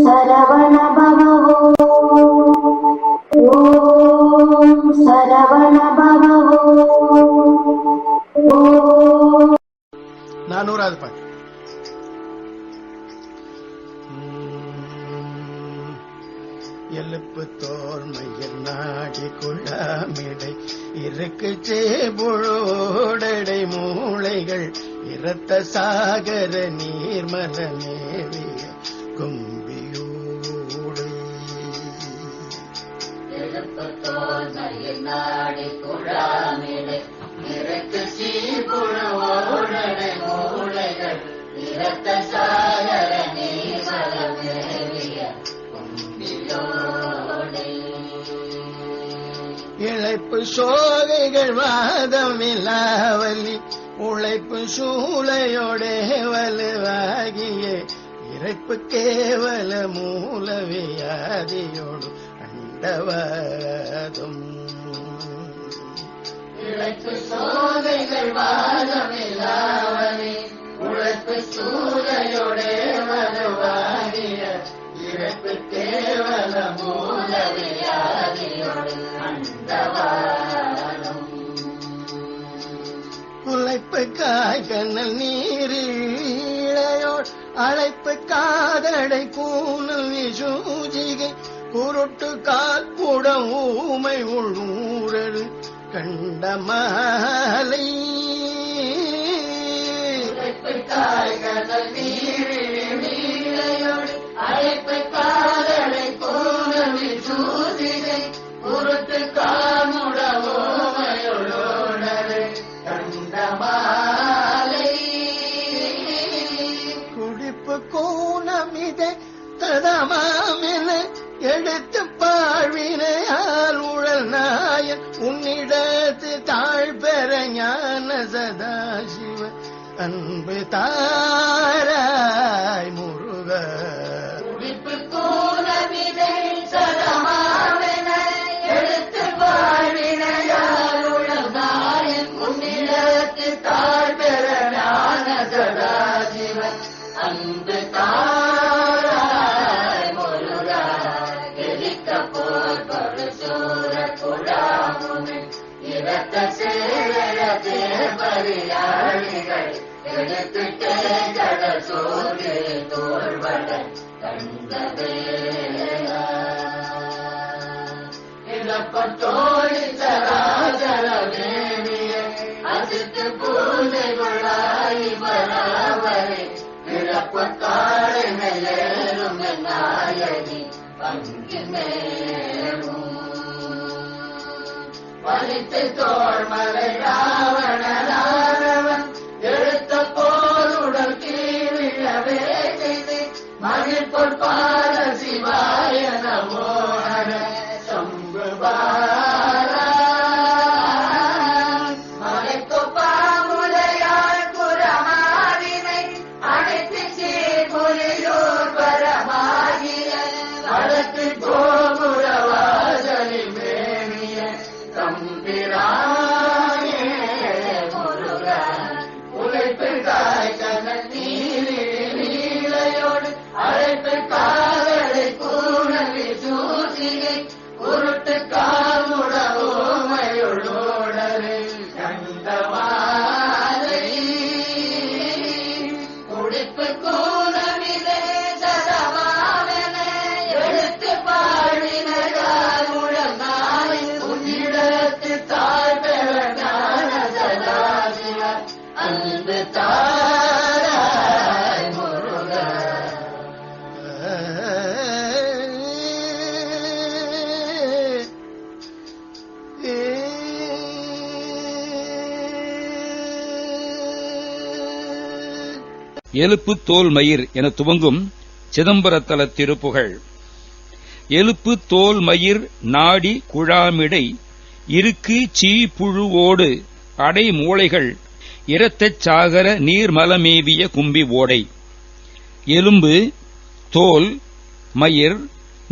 சரவண பவோ ஓம் சரவண பவோ. 400வது பாட்டு. எழுப்பு தோர்மையில் நாடி குழாமிடை இருக்கு சேபுழோடடை மூளைகள் இரத்த சாகர நீர்மல மேவிய கும்பியூடு. எழுப்பு தோர்மையில் நாடி குழாமிடை இருக்கு சேபுழோடடை மூளைகள் இரத்த சாகர நீர்மல மேவிய இழைப்பு சோகைகள் வாதம் இல்லாவலி உழைப்பு சூளையோடே வலுவாகிய இறைப்பு கேவல மூல வியாதியோடு அண்டவாதும். இழைப்பு சோகைகள் வாதம் இல்லாவலி உழைப்பு சூளையோடே வலுவாகிய இறைப்பு கேவல மூல வியாதியோடு அண்டவாதும். உழைப்பு காய்கனல் நீரிழையோடு அழைப்பு காதடை கூணல் விசூஜிகை குருட்டு காற்புடம் ஊமை உள்ளூரடு கண்டமாலை. உழைப்பு காய்கனல் நீரிழையோடு அழைப்பு காதடை கூணல் விசூஜிகை குருட்டு காமுடவோமையுள்ளோடரு கண்டமாலை. குடிப்பு கூணமிதை ததமாமென எடுத்து பாழ்வினையால் உழல் நாயன் உன்னிடத்து தாழ்பெற ஞான சதாசிவ அன்பு தாராய் முருக. குடிப்பு கூலமிதை சதமாமென எடுத்து வாழ்வினையால் உழந்தாயின் உன்னிடத்து தாழ்பெற ஞான சதாசிவன் அன்பு தாராய் முருகா. எரிக்க போர் படு சூர குழாமுனை இரத்த சேர தேர்பரியாளிகள் எடுத்துட்டே கடல் சோறு தோல்வட கண்டவேலா. இழப்பத்தோழி சராஜர வேணிய அசித்து பூஜை கொள்ளாய் பராவரை இழப்பத்தாழை மேலும் நாயகி பங்கி மேலும் வலித்து தோள்மலை ராவணனானவன் எழுத்த போருடல் கீழிழவே செய்து மகிழ்பொற் பார சிவாய நமோ ஹர சம்பு பாரா. மலைக்கு பாமுலையாள் குரமாவினை அனைத்து சீர்புலியோர் பரமாகிய வழக்கு கோபுரவாசலில் மேனிய தம்பிரானே முருகா. உழைப்பு காய்கனல் நீரிழையோடு அழைப்பு காதலை கூணலி சூசிகை உருட்டு காமுட ஓமையுள்ளோடரை கண்டமாலை. குடிப்பு கூலமிதை சதமாவென எடுத்து பாழினையால் உழந்தாய் உன்னிடத்து தாழ்பெற ஞான சதாசிவ அன்பு தாராய் முருகா. எழுப்பு தோல் மயிர் என துவங்கும் சிதம்பரத்தல திருப்புகழ். எழுப்பு தோல் மயிர் நாடி குழாமிடை இருக்கு சீ புழுவோடு அடை மூளைகள் இரத்தச் சாகர நீர்மலமேவிய கும்பி ஓடை. எலும்பு, தோல், மயிர்,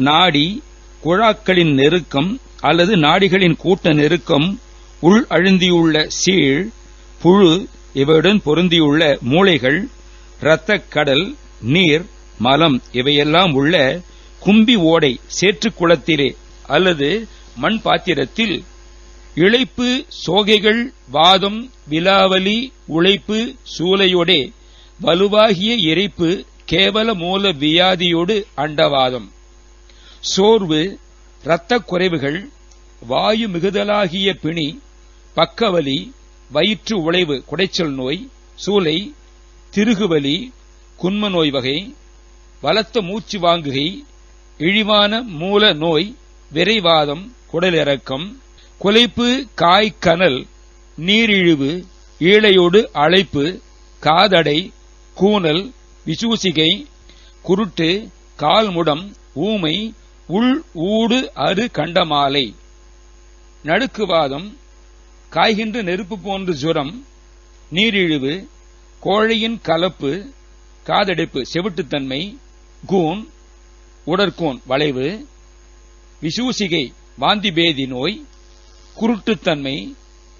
நாடி, குழாக்களின் நெருக்கம் அல்லது நாடிகளின் கூட்ட நெருக்கம், உள் அழுந்தியுள்ள சீழ், புழு இவையுடன் பொருந்தியுள்ள மூளைகள், இரத்தக் கடல், நீர், மலம் இவையெல்லாம் உள்ள கும்பி ஓடை சேற்றுக் குளத்திலே அல்லது மண் பாத்திரத்தில் இளைப்பு சோகைகள் வாதம் விலாவலி உழைப்பு சூலையோடே வலுவாகிய இறைப்பு கேவல மூல வியாதியோடு அண்டவாதம் சோர்வு இரத்தக் குறைவுகள் வாயு மிகுதலாகிய பிணி பக்கவலி வயிற்று உளைவு குடைச்சல் நோய் சூலை திருகுவலி குன்ம நோய் வகை பலத்த மூச்சு வாங்குகை இழிவான மூல நோய் விரைவாதம் குடலிறக்கம் குலைப்பு காய்கனல் நீரிழிவு ஈழையோடு அழைப்பு காதடை கூனல் விசூசிகை குருட்டு கால்முடம் ஊமை உள் ஊடு அரு கண்டமாலை நடுக்குவாதம் காய்கின்ற நெருப்பு போன்ற ஜுரம் நீரிழிவு கோழையின் கலப்பு காதடைப்பு செவிட்டுத்தன்மை கூன் உடற்கூன் வளைவு விசூசிகை வாந்திபேதி நோய் குருட்டுத்தன்மை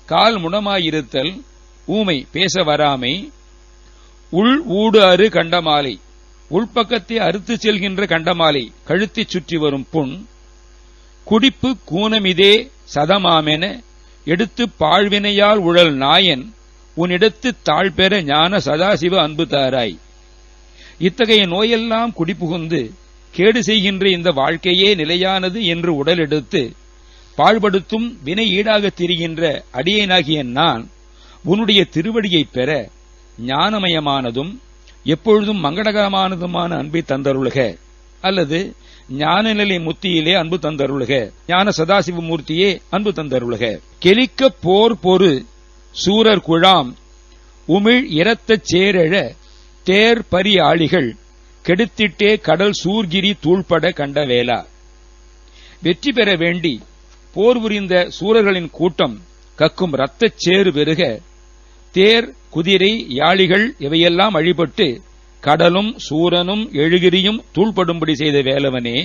கால் முடமாயிருத்தல் ஊமை பேச வராமை உள் ஊடு அரு கண்டமாலை உள்பக்கத்தை அறுத்து செல்கின்ற கண்டமாலை கழுத்தைச் சுற்றி வரும் புண் குடிப்பு கூனமிதே சதமாமென எடுத்து பாழ்வினையால் உழல் நாயன் உன்னிடத்து தாழ்பெற ஞான சதாசிவ அன்பு தாராய். இத்தகைய நோயெல்லாம் குடிபுகுந்து கேடு செய்கின்ற இந்த வாழ்க்கையே நிலையானது என்று உடலெடுத்து பாழ்படுத்தும் வினை ஈடாகத் திரிகின்ற அடியேனாகிய நான் உன்னுடைய திருவடியைப் பெற ஞானமயமானதும் எப்பொழுதும் மங்களகரமானதுமான அன்பை தந்தருளுக அல்லது ஞானநிலை முத்தியிலே அன்பு தந்தருளுக. ஞான சதாசிவ மூர்த்தியே அன்பு தந்தருளுக. கெலிக்க போர் பொறு சூரர் குழாம் உமிழ் இரத்தச் சேரெழ தேர் பரி ஆளிகள் கெடுத்திட்டே கடல் சூர்கிரி தூள்பட கண்டவேலா. வெற்றி பெற வேண்டி போர் புரிந்த சூரர்களின் கூட்டம் கக்கும் இரத்தச் சேறு பெருக தேர் குதிரை யாளிகள் இவையெல்லாம் அழிபட்டு கடலும் சூரனும் எழுகிரியும் தூள்படும்படி செய்த வேலவனே,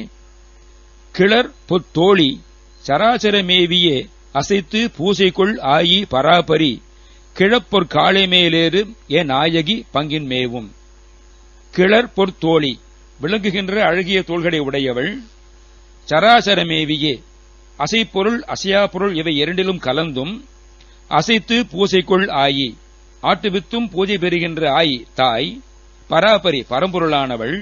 கிளர் பொத்தோழி சராசரமேவியே அசைத்து பூசைக்குள் ஆயி பராபரி கிழப்பொற் காளைமேலேறு எ நாயகி பங்கின் மேவும். கிளர் பொற்தோழி விளங்குகின்ற அழகிய தோள்களை உடையவள், சராசரமேவியே அசைப்பொருள் அசையா பொருள் இவை இரண்டிலும் கலந்தும் அசைத்து பூசைக்குள் ஆயி ஆட்டுவித்தும் பூஜை பெறுகின்ற ஆய் தாய், பராபரி பரம்பொருளானவள்,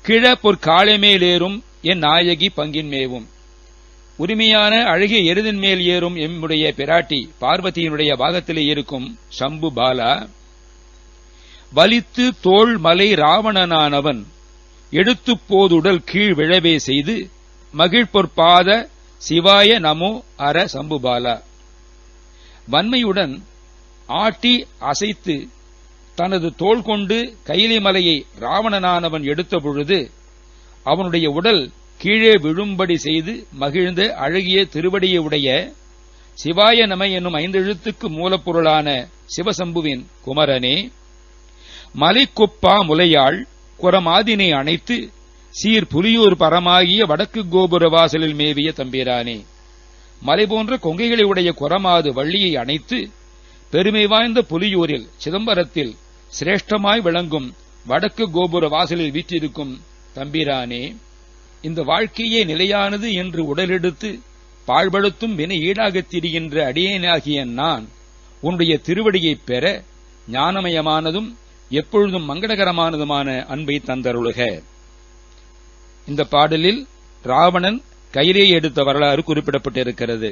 கிழ பொற்காளைமேலேறும் என் நாயகி பங்கின் மேவும். உரிமையான அழகிய எருதின் மேல் ஏறும் எம்முடைய பிராட்டி பார்வதியினுடைய பாகத்திலே இருக்கும் சம்பு பாலா, வலித்து தோள் மலை ராவணனானவன் எடுத்துப் போதுடல் கீழ் விழவே செய்து மகிழ்பொற்பாத சிவாய நமோ அர சம்புபாலா. வன்மையுடன் ஆட்டி அசைத்து தனது தோள் கொண்டு கைலை மலையை ராவணனானவன் எடுத்த பொழுது அவனுடைய உடல் கீழே விழும்படி செய்து மகிழ்ந்த அழகிய திருவடியை உடைய சிவாய நம என்னும் 5 எழுத்துக்கு மூலப்பொருளான சிவசம்புவின் குமரனே, மலைக்குப்பா முலையாள் குரமாதினை அணைத்து சீர் புலியூர் பரமாகிய வடக்கு கோபுர வாசலில் மேவிய தம்பிரானே, மலை போன்ற கொங்கைகளை உடைய குரமாது வள்ளியை அணைத்து பெருமை வாய்ந்த புலியூரில் சிதம்பரத்தில் சிரேஷ்டமாய் விளங்கும் வடக்கு கோபுர வாசலில் வீற்றிருக்கும் தம்பிரானே, இந்த வாழ்க்கையே நிலையானது என்று உடலெடுத்து பாழ்படுத்தும் வினை ஈடாகத் திரிகின்ற அடியேனாகிய நான் உன்னுடைய திருவடியைப் பெற ஞானமயமானதும் எப்பொழுதும் மங்களகரமானதுமான அன்பை தந்தருளுக. இந்த பாடலில் ராவணன் கைரேயை எடுத்த வரலாறு குறிப்பிடப்பட்டிருக்கிறது.